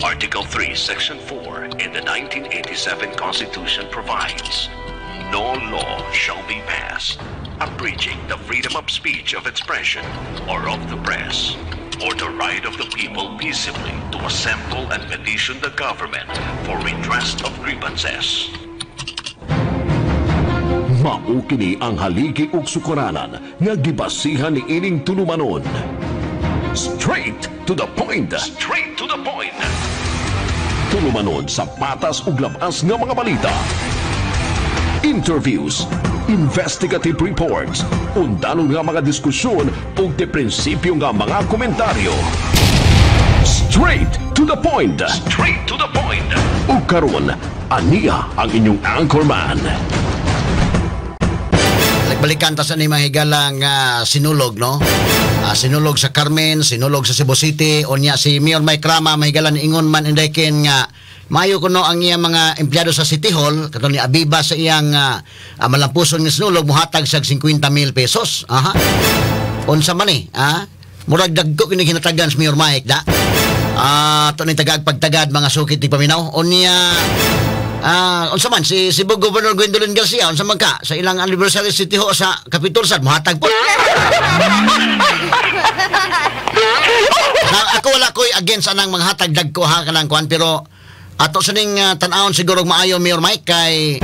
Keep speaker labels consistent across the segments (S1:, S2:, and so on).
S1: Article 3, Section 4 in the 1987 Constitution provides, no law shall be passed abridging the freedom of speech, of expression, or of the press, or the right of the people peaceably to assemble and petition the government for redress of grievances.
S2: Mao kini ang haligi ug sukaranan nga gibasihan ni ining tulumanon. Straight to the point.
S1: Straight to the point.
S2: Tulumanon sa patas ug labas nga mga balita. Interviews, investigative reports, undanon nga mga diskusyon ug de prinsipyo nga mga komentaryo. Straight to the point.
S1: Straight to the point.
S2: Ug karon, aniya ang inyong anchorman.
S3: Balikan ta sa ni mahigalang sinulog, no? Sinulog sa Carmen, sinulog sa Cebu City, onya si Mayor Mike Rama mahigalan ingon man indayken nga mayo kuno ang iyang mga empleyado sa City Hall kato ni Abiba sa iyang malampuson nga sinulog muhatag sag 50,000 pesos. Aha. Unsa man ni? Murag dagko kini hinatagan si Mayor Mike da. To ni tagag pagtagad mga sukit ti paminaw. Onya unsa man si Cebu Governor Gwendolyn Garcia unsa man ka sa ilang anniversary City Hall sa Capitol sad muhatag po. Ako wala ko'y against anang mga hatag dagko ha kanang kuan pero ato sa ning tan-awon siguro maayo Mayor Mike kay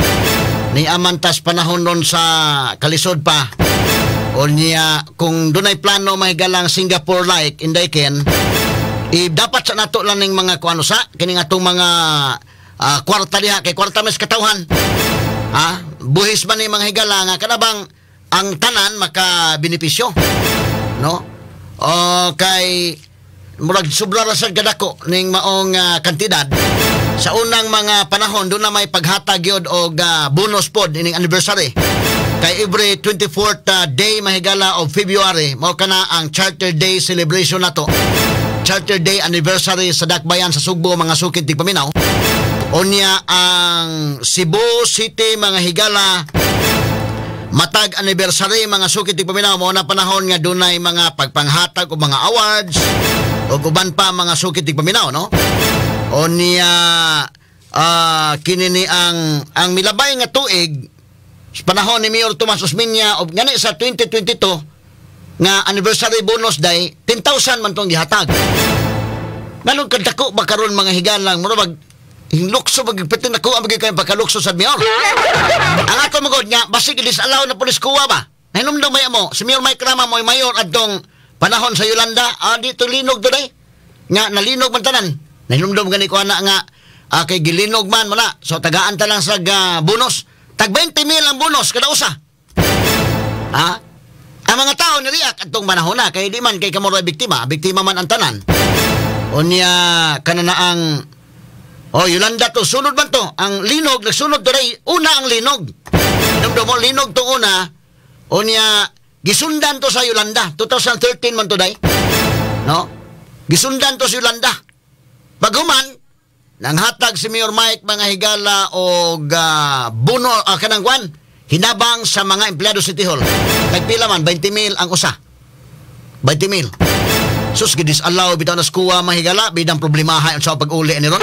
S3: ni amantas panahon ron sa kalisod pa o niya kung dunay plano mahigalang Singapore like indayken dapat sa nato lang ning mga kuano sa kining atong mga kwarta diha kay kwarta mas katawhan buhis man ni mga higala nga kanabang ang tanan makabenepisyo no kay murag sobra ra sad kadako ning maong kantidad sa unang mga panahon doon na may paghatag yod og bonus pod ining anniversary kay every 24th day mahigala of February mao kana ang Charter Day celebration nato Charter Day anniversary sa Dakbayan sa Sugbo mga sukid tigpaminaw onya ang Cebu City mga higala matag anniversary mga sukit tigpaminaw mao na panahon nga dunay mga pagpanghatag o mga awards o uban pa mga sukit tigpaminaw no onya kinini ang milabay nga tuig sa panahon ni Mayor Tomas Osmeña o ngani sa 2022 nga anniversary bonus day 10,000 man tong gihatag nganong kadako ba karon mga higalang murag hinlukso magpitin ako ang magiging pagkalukso sa Mayor. Ang ato magod nga, basig disalaw na polis kuwa ba? Nahinumdong maya mo, si Mayor Mike Rama mo ay mayor at dong panahon sa Yolanda, dito linog doon ay. Nga, nalinog man tanan. Nahinumdong gani ko na nga, kay gilinog man mo na. So, tagaan ta lang sa bonus. Tag 20,000 ang bonus, kada usa. Ang mga tao niriak at dong panahon na, kay di man kay kamuro biktima man ang tanan. Unya, kanana ang Yolanda to, sunod man to. Ang linog, nagsunod to rin. Una ang linog. Inumdo mo, linog to una. O niya, gisundan to sa Yolanda. 2013 man to day. No? Gisundan to sa Yolanda. Paghuman, nanghatag si Mayor Mike mga higala o buno, kanangwan, hinabang sa mga empleyado City Hall. Nagpila man, 20,000 ang usa. 20,000. Sus, gidis alaw, bitaw na skuwa mahigala, bidang problemahay ang sa pag-uli ni Ron.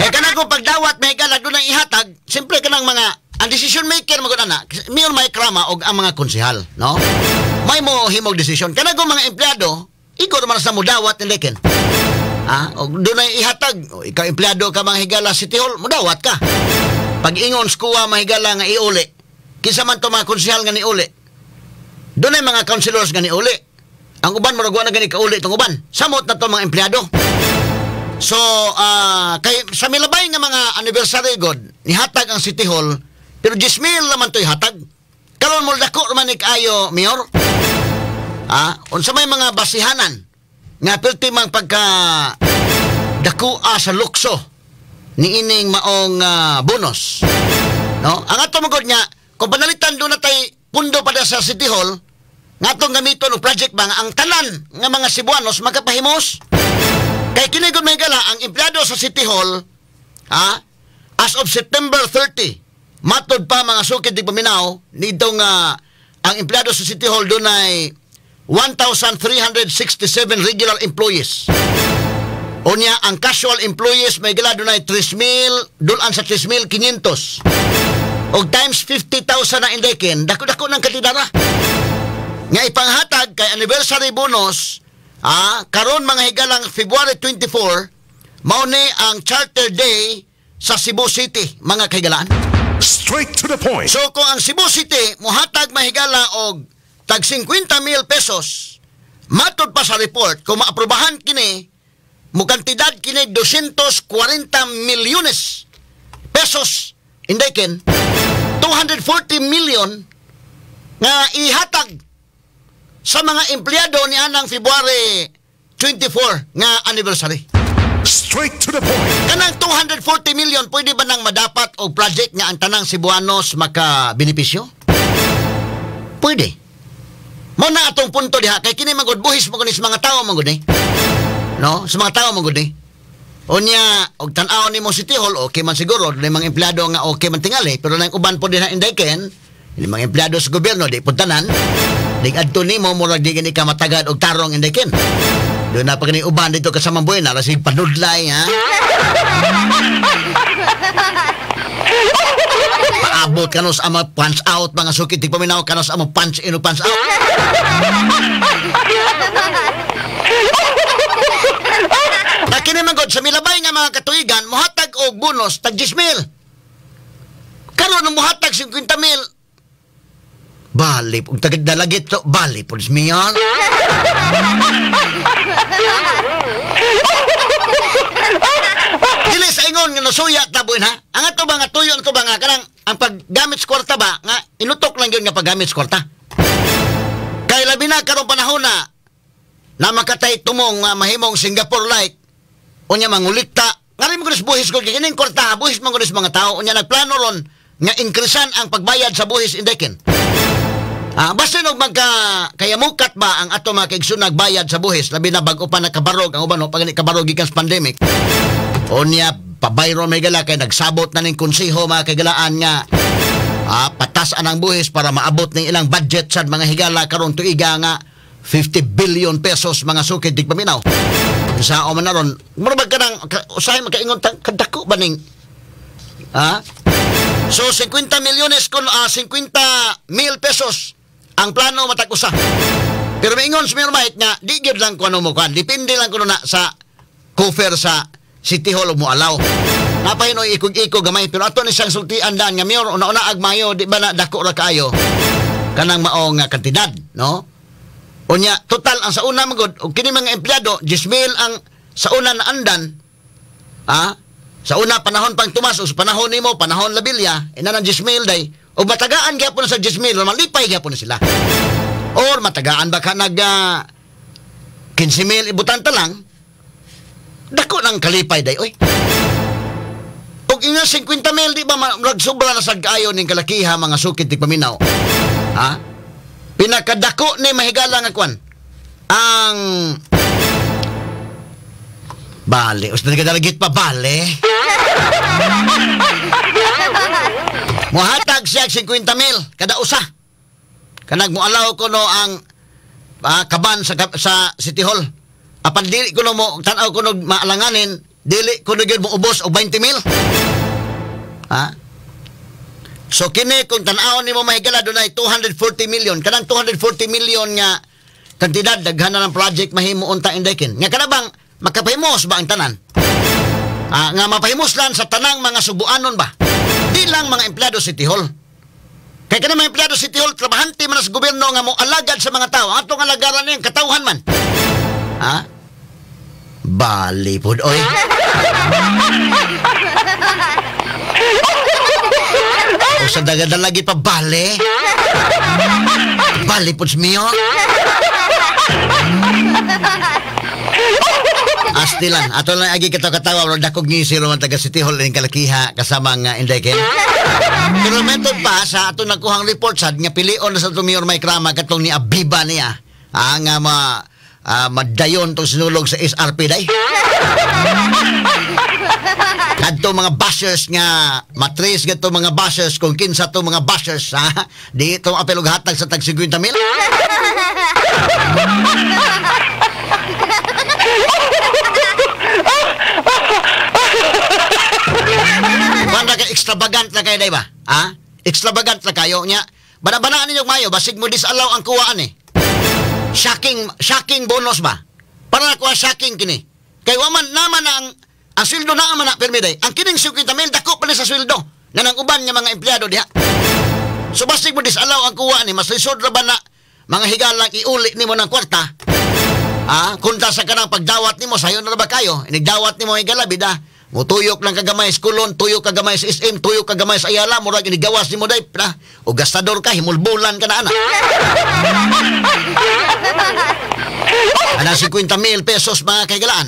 S3: Kanang kung pagdawat mahigala, doon ang ihatag, siyempre kanang mga, ang decision maker, magod-ana, Mayor Mike Rama o ang mga konsihal, no? May mo himog decision. Kanang kung mga empleyado, ikaw naman sa mudawat ni Leken. O doon ang ihatag, ikaw empleyado ka mga higala City Hall, mudawat ka. Pag ingon skuwa mahigala nga iuli, kinsa man to mga konsihal nga niuli, doon ay mga councilors gani uli. Ang uban maragwa na gani kauli itong uban. Samot na to mga empleyado. So, kay sa milabay nga mga anniversary god, nihatag ang City Hall, pero 10,000 naman to ihatag. Karon mo dako man ayo, Mayor. Unsa may mga basihanan nga perti mang pagka dako sa lukso ni ining maong bonus. No? Ang ato magod nya, kung panalitan doon na tay pundo pada sa City Hall, nga itong gamiton ng project bang ang tanan nga mga Cebuanos magkapahimos. Kay kinigod may gala, ang empleyado sa City Hall, as of September 30, matod pa mga sukid di paminaw, nitong ang empleyado sa City Hall doon ay 1,367 regular employees. Unya, ang casual employees may gila dunay 3,000, dulan sa 3,500. Og times 50,000 na indekin, dako-dako ng katidara. Nga ipanghatag kay anniversary bonus, karon mga higalang February 24, mao ni ang Charter Day sa Cebu City, mga kahigalaan.
S2: Straight to the point.
S3: So kung ang Cebu City mohatag mahigala og tag 50,000 pesos, matod pa sa report kung maaprobahan kini, mukantidad kini 240 milyones pesos. Indekin 240 million nga ihatag sa mga empleyado ni anang February 24 nga anniversary.
S2: Straight to the point.
S3: Kanang 240 million, pwede ba nang madapat o project nga ang tanang Cebuanos maka-benepisyo? Pwede. Mo na atong punto diha, kay kini magud buhis mo kunis mga tao magud ni. No? Sa mga tao magud ni. Unya, og tan-aw ni mo City Hall, okay man siguro, may mga empleyado nga okay man tingali, pero nang uban po din na indayken, yung mga empleyado sa gobyerno, di po tanan, di adto ni mo, murag di gani ka matagad og tarong indayken. Doon na pag uban dito kasamang buhay na, lasig panudlay, ha? Paabot ka nos ama punch out, mga sukit, di paminaw ka nos ama punch in o punch out. Kini magod sa milabay nga mga katuigan, muhatag og bonus tag 10,000. Karon ang muhatag 50,000. Bali, ug tagid dalagit to, bali pulis miyan. Dili sa ingon nga nasuya tabuin ha. Ang ato ba nga tuyo ato ba nga kanang ang paggamit sa kwarta ba nga inutok lang gyud nga paggamit sa kwarta. Kay labi na karong panahon na makatay tumong mahimong Singapore like. Unya mangulikta, ngari mo kunis buhis ko, kining kwarta, buhis mo kunis mga tao, unya nagplano ron, nga increasean ang pagbayad sa buhis indekin. Basta nung kayamukat ba ang ato mga kaigsun nagbayad sa buhis, labi na bago pa nakabarog, ang uban, pag nakabarog ikan sa pandemic. Unya, pabayro may gala, kay nagsabot na ning konsiho mga kagalaan nga, patasaan ang buhis para maabot ng ilang budget sa mga higala karon tuiga nga 50 billion pesos mga sukid di paminaw. Sa o man naron, murabag ka nang usahay makaingon kadako ba ning So 50 milyones kun 50,000 pesos ang plano matag usa. Pero maingon sa Mayor Mike nga di gyud lang kuno mo kan, depende lang kuno na sa cover sa City Hall mo alaw. Napay no ikog-ikog gamay pero ato ni siyang sultian dan nga Mayor una-una agmayo di ba na dako ra kaayo kanang mao nga kantidad, no? Unya, total, ang sa una magod, o kini mga empleyado, 10,000 ang sa una na andan, sa una panahon pang tumas, o sa panahon ni mo, panahon labilya, ina ng 10,000 day, o matagaan gyapon na sa 10,000, o malipay gyapon na sila. Or matagaan ba ka nag 15,000 ibutanta lang, dako ng kalipay day, oy. O ina 50,000, di ba, magsobra na sa kayo ng kalakiha, mga sukit, di paminaw. Pinakadako ni mahigala nga kwan ang bale, usted kadalagit pa bale. Muhatag siya 50,000 kada usa. Kanag mo alaw ko no ang kaban sa City Hall. Apan dili ko no mo tan-aw ko no maalanganin, dili ko no gyud mo ubos og 20,000. So kini kung tan-aw nimo mahigala dunay 240 million, kanang 240 million nga kantidad daghan na ng project mahimo unta indekin. Nga kana bang makapahimos ba ang tanan? Nga mapahimos lang sa tanang mga Subuanon ba? Di lang mga empleyado City Hall. Kaya kana mga empleyado City Hall trabahante man sa gobyerno nga mo alagad sa mga tao. Atong alagaran niyang katawhan man. Bali pod oy. O sa dagadalagi pa bale. Bali pod miyo. Astilan, ato lang agi katawa wala dakog ni si Roman taga City Hall ning kalakiha kasama nga indayken. Pero metod pa sa ato nakuhang report sad nga pilion na sa Mayor Mike Rama katong ni Abiba niya. Nga madayon tong sinulog sa SRP day. Nadto mga bashers nga matris gato mga bashers kung kinsa to mga bashers ha. Di to apel og hatag sa tag 50 mil. Wala ka extravagant na kayo, ba? Ha? Extravagant na kayo niya. Banabanaan ninyong mayo, basig mo disallow ang kuwaan eh. Shocking bonus ba? Para nakuha shocking kini. Kay waman naman ang sweldo na man na permiday. Ang kining 50 mil dako pa ni sa sweldo na nang uban nga mga empleyado diha. So basig mo disallow ang kuwaan ni, mas lisod ra ba na mga higalang iuli nimo ng kwarta? Kunta sa kanang pagdawat nimo sayo na ba kayo? Inigdawat nimo higala bida. Mutuyok lang kagamay sa kulon, tuyok kagamay sa SM, tuyok kagamay sa Ayala, murag inigawas nimo day na. O gastador ka, himulbulan ka na ana. Ana 50 mil pesos mga kaigalaan.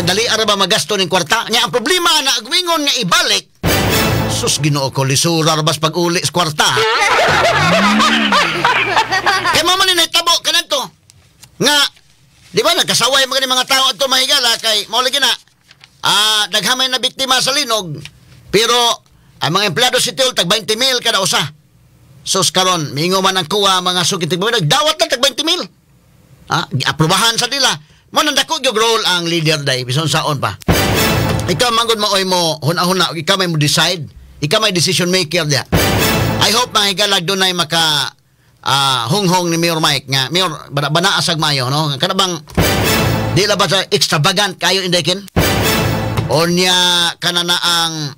S3: Dali ara ba magasto ning kwarta? Nya ang problema na agwingon nga ibalik. Sus Ginoo ko lisura bas pag uli sa kwarta. Kay mo man ni tabo kanadto. Nga di ba nagkasaway mga tao adto mahigala kay mao lagi na daghamay na biktima sa linog, pero ang mga empleyado si Tiol tag 20 mil kada usa. Sus karon mingo man ang kuha mga sukitig mo nagdawat na tag 20 mil. Aprobahan sa nila. Mo nandako gyud role ang leader day bison saon pa. Ikaw manggod mo oy mo huna-huna, ikaw may mo decide, ikaw may decision maker dia. I hope mahigala dunay maka hunghong ni Mayor Mike nga Mayor bana asag mayo no kana bang di la ba sa extravagant kayo indekin. Onya kanana ang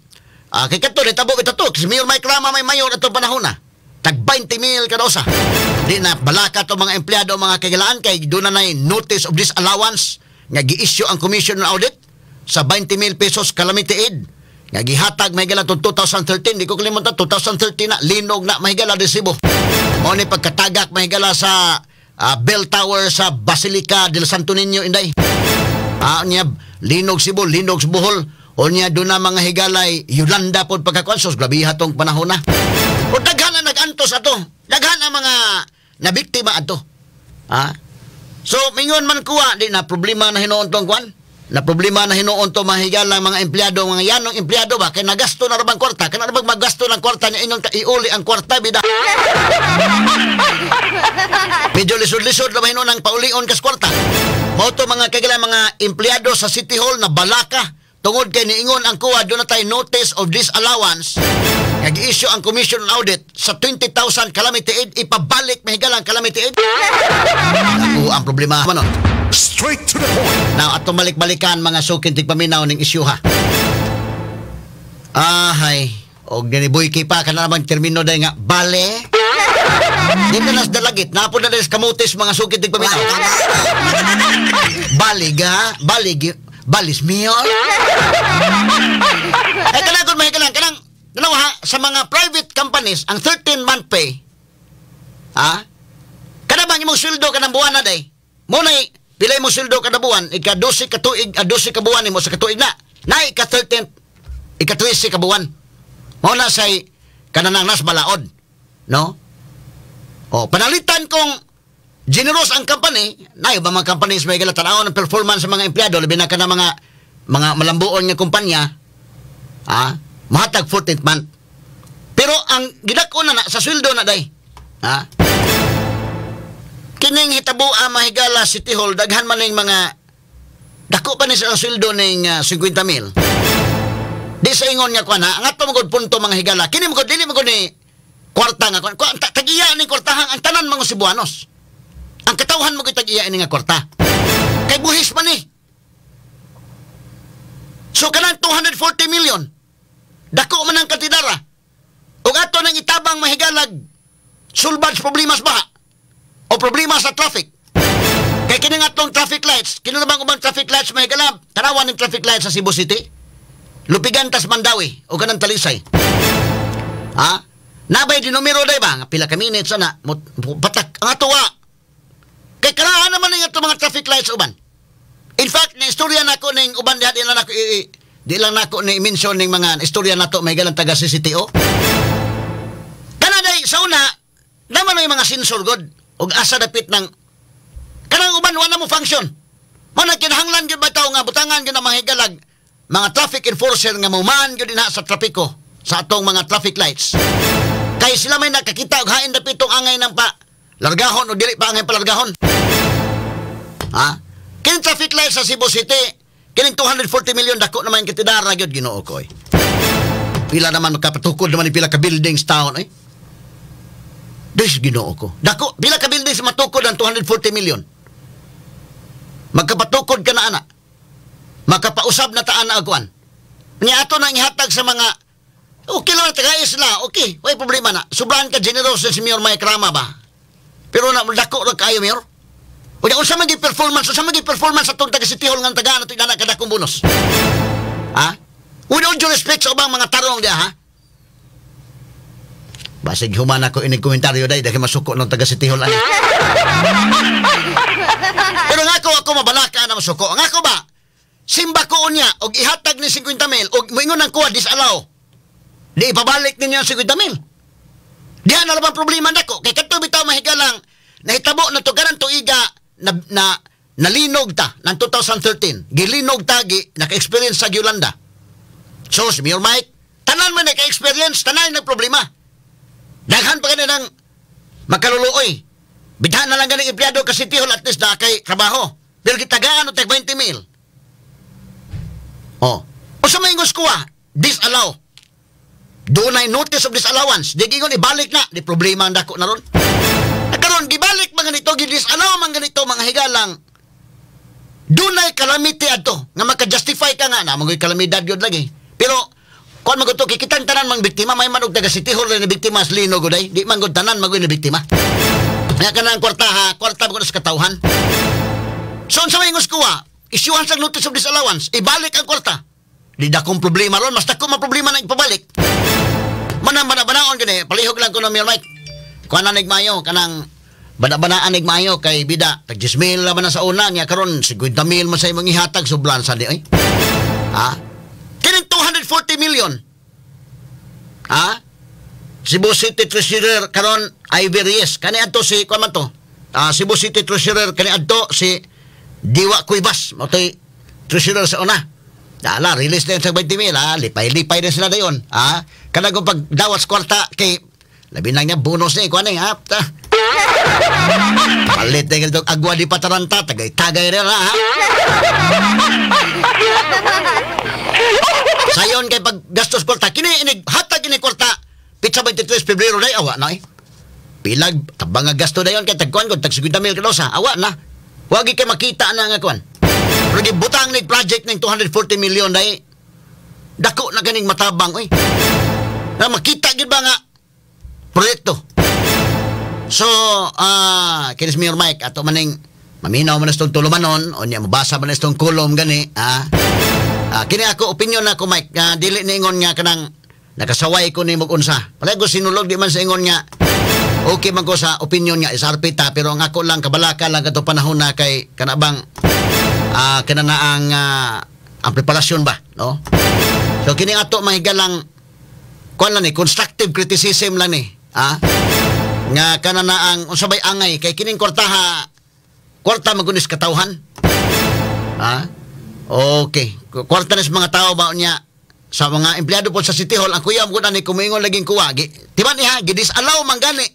S3: kay kadto tabo ito si Mayor Mike Rama may mayor ato panahon na tag 20 mil kada usa. Di na balaka to mga empleyado mga kagalaan kay do na notice of disallowance nga gi-issue ang commission ng audit sa 20 mil pesos calamity aid nga gihatag mahigala to 2013 di ko kalimutan 2013 na linog na mahigala resibo. Mo ni pagkatagak mahigala sa bell tower sa Basilica del Santo Niño Inday. Niya linog Cebu, linog sa Bohol. O niya doon na mga higalay Yolanda pod pagkakonsos, grabe hatong panahon na. O daghan na nag-antos ato. Daghan ang mga nabiktima ato. So mingon man kuha di na problema na hinuon tong kwan. Na problema na hinuon to mahigalang mga empleyado, mga yanong empleyado ba kay nagasto na rabang kwarta, kana rabang maggasto ng kwarta niya inyong iuli ang kwarta bida. Medyo lisod-lisod na hinuon ang paulion kas kwarta. Mao to mga kagalang mga empleyado sa City Hall na balaka tungod kay niingon ang kuha do na tay notice of disallowance. Nag-issue ang commission on audit sa 20,000 calamity aid ipabalik mahigalang calamity aid. Ang problema manon.
S2: Straight to the point.
S3: Now, atong balik-balikan mga sukin tigpaminaw ning isyu ha. Hay. Og giniboy kay pa kana namang termino day nga bale. Di na nas dalagit. Napod na des kamutis mga sukin tigpaminaw. Baliga, balis mio. Kanang may kanang dalawa sa mga private companies ang 13-month pay. Kada bang imong sweldo kanang buwan na day. Mo nay pilay mo sweldo kada buwan, ika-12 ka tuig, 12 ka buwan mo sa katuig na. Na ika-13, ika-13 ka buwan. Mo na say kanang nas balaod, no? O panalitan kung generous ang company, na ba mga companies may galatanawon ng performance sa mga empleyado, labi na ka na mga malambuon nga kumpanya, mahatag 14th month. Pero ang gidako na sa sweldo na day, kining hitabo mahigala City Hall daghan man ning mga dako pa ni sa sweldo ning 50 mil. Di sa ingon nga kuan ang ato magud punto mga higala. Kini magud dili magud ni kwarta nga kuan tagiya ning kwartahan ang tanan mga Cebuanos. Ang katawhan mo tagiya ini nga kwarta. Kay buhis man ni. So kanang 240 million. Dako man ang katidara. Ug ato nang itabang mahigalag sulbad sa problemas ba? O problema sa traffic. Kaya kini nga tong traffic lights, kini na bang ubang traffic lights may galab? Tanawan ng traffic lights sa Cebu City. Lupigan tas Mandawi o kanang Talisay. Nabay di numero day ba? Pila ka minutes na patak ang atuwa. Kay karahan naman nga itong mga traffic lights uban. In fact, na istorya nako ning uban di lang nako ni mention ning mga istorya nato may galang taga CCTO. Kanaday sa una, naman may mga sensor god. Og asa dapit ng kanang uban wala mo function. Mo na kinahanglan gyud ba tawo nga butangan gyud na mahigalag mga traffic enforcer nga muman gyud dinha sa trapiko sa atong mga traffic lights. Kay sila may nakakita og hain dapit tong angay ng pa largahon o dili pa angay palargahon. Ha? Kining traffic lights sa Cebu City, kining 240 million dako naman kitidara gyud Ginoo ko. Pila naman makapatukod naman pila ka buildings taon eh. Des Ginoo ko. Dako pila ka buildings matukod ang 240 million. Magkapatukod ka na ana. Makapausab na taan na agwan. Niya ato nang ihatag sa mga okay lang tagay sila. Okay, way problema na. Sobrahan ka generous si Mayor Mike Rama ba? Pero na dako ra kayo Mayor. O unsa man gi performance, unsa man gi performance atong taga City Hall nga taga nato ina kada kong bonus. Ha? With all due respect sa ubang mga tarong dia ha. Basig human ako ining komentaryo dai dahil masuko ng taga City Hall ani. Pero ako mabalaka na masuko. Ako ba? Simba ko niya og ihatag ni 50 mil og moingon ang kuha disallow. Di ipabalik ninyo ang 50 mil. Diyan na lang problema nako kay kadto bitaw mahigalang nahitabo na to garan tuiga na nalinog ta ng 2013. Gilinog ta naka-experience sa Yolanda. So, si Mayor Mike, tanan man naka-experience, tanan nag problema. Daghan pa ganun ng makaluluoy. Bidhan na lang ganing empleyado ka City Hall at least na kay trabaho. Pero kitagaan o tag 20 mil. O sa may ingos kuha, disallow. Doon ay notice of disallowance. Di gingon ibalik na. Di problema ang dako na ron. Nagkaroon, gibalik mga ganito, gidisallow mga ganito, mga higalang. Doon ay calamity ato. Nga maka-justify ka nga na, mga kalamidad yun lagi. Pero, kung maguto, kikitang tanan mga biktima, may manog taga City Hall na biktima as lino guday. Di man tanan magoy na biktima. Nga ka na ang kwarta ha, kwarta mo sa katauhan. So, sa may ingos kuha, isyuhan sa notice of disallowance, ibalik ang kwarta. Di dakong problema ron, mas dakong problema na ipabalik. Banaon gani, palihog lang ko no Mayor Mike. Kuha na nigmayo, kanang banabanaan nigmayo kay bida. Tag 10 mil laban na sa una, niya karon 50 mil man sa imong ihatag, sublan sa di, ay. Ha? Kining 240 million. Ha? Cebu City Treasurer karon Ivy Reyes. Kani adto si kuan man to. Cebu City Treasurer kani adto si Diwa Cuevas, motoy treasurer sa una. Dala, release na yun sa 20 mil, ha? Lipay-lipay na sila na yun, ha? Kana kung pagdawas kwarta, kay, labi na niya, bonus na kuha na ha? Palit na yung agwa di pataranta, tagay-tagay rin, ha? Sayon kay paggastos kwarta, hatag kini kwarta, pizza 23 Pebrero na, awa na, eh. Pilag, tabang nga gasto na yun, kay tagkuhan ko, tag 50 mil kalosa, awa na. Huwag kayo makita na nga kuhan. Pero gibutang ni project ng 240 million dahil dako na ganing matabang oy. Na makita gid ba nga proyekto. So, kinis Mayor Mike ato maning maminaw man istong tulumanon o niya mabasa man istong kolom gani, kini ako opinion na ko Mike, dili ni ingon nga kanang nakasaway ko ni unsa. Palagi ko sinulog di man sa ingon nga okay man ko sa opinion nga isarpita pero ang ako lang kabalaka lang kato panahon na kay kanabang kana ang preparasyon ba, no? So kini ato mahigalang kuan lang ni constructive criticism lang ni, nga kana na ang unsabay angay kay kining kwarta magunis katawhan. Okay, kwarta ni mga tao ba niya sa mga empleyado po sa City Hall ang kuya mo ni kumingon laging kuwa. Timan niya gidisallow man gani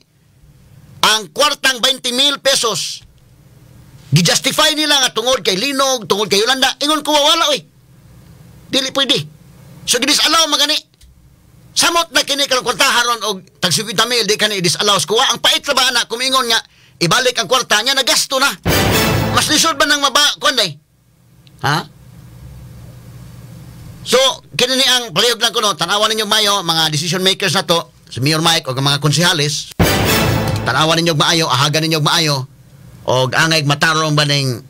S3: ang kwartang 20 mil pesos. Gi-justify nila nga tungod kay Linog, tungod kay Yolanda. Ingon ko wala oy. Dili pwede. So gidisallow magani. Samot na kini kang kwarta haron og tag 50 mil di kani disallow ko. Ang pait ra ba na kumingon nga ibalik ang kwarta niya nagasto na. Mas lisod ba nang kon day? Ha? So kini ni ang palihog lang ko no, tanawan ninyo mayo mga decision makers na to, si Mayor Mike o mga konsehalis. Tanawan ninyo maayo, ahagan ninyo maayo. Og angay matarong ba ning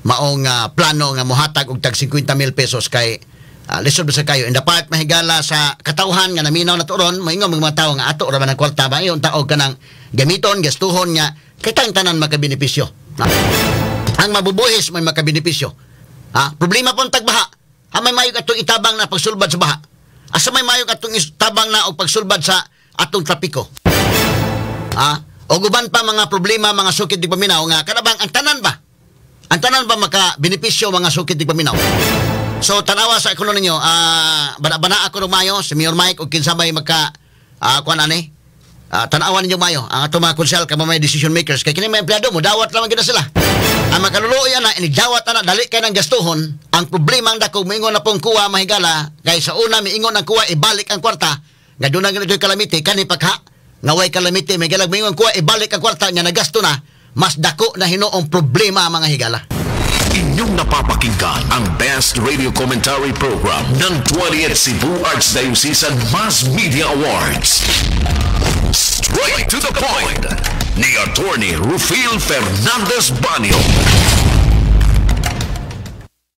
S3: maong plano nga mohatag og tag 50 mil pesos kay lisod ba sa kayo in the part mahigala sa katawhan nga naminaw na turon moingon mga tawo nga ato ra man ang kwarta ba yon taog kanang gamiton gastuhon nga kay tanan makabenepisyo. Ang mabubuhis may makabenepisyo. Problema pon tagbaha. May mayog atong itabang na pagsulbad sa baha. Asa may mayog atong itabang na og pagsulbad sa atong trapiko. O guban pa mga problema, mga sukit di paminaw nga kanabang ang tanan ba maka benepisyo mga sukit di paminaw. So tanawa sa ikuno ninyo, bana ako ng mayo si Mayor Mike ug kinsa may magka kuan ani. Tanawan ninyo mayo ang ato mga konsehal ka may decision makers kay kini mga empleyado mo dawat lang gid sila. Ang makaluluoy ana ini dawat ana dali kay nang gastuhon. Ang problema ang dako moingon na pong kuha mahigala kay sa una miingon ang kuha ibalik ang kwarta. Nga doon na ganito'y kalamite kani pagha ngaway kalamite may galag moingon kuha ibalik ang kwarta nya nagasto na mas dako na hinuong problema ang mga higala.
S2: Inyong napapakinggan ang Best Radio Commentary Program ng 20th Cebu Archdiocese Mass Media Awards. Straight to the point ni Attorney Rufil Fernandez Banyo.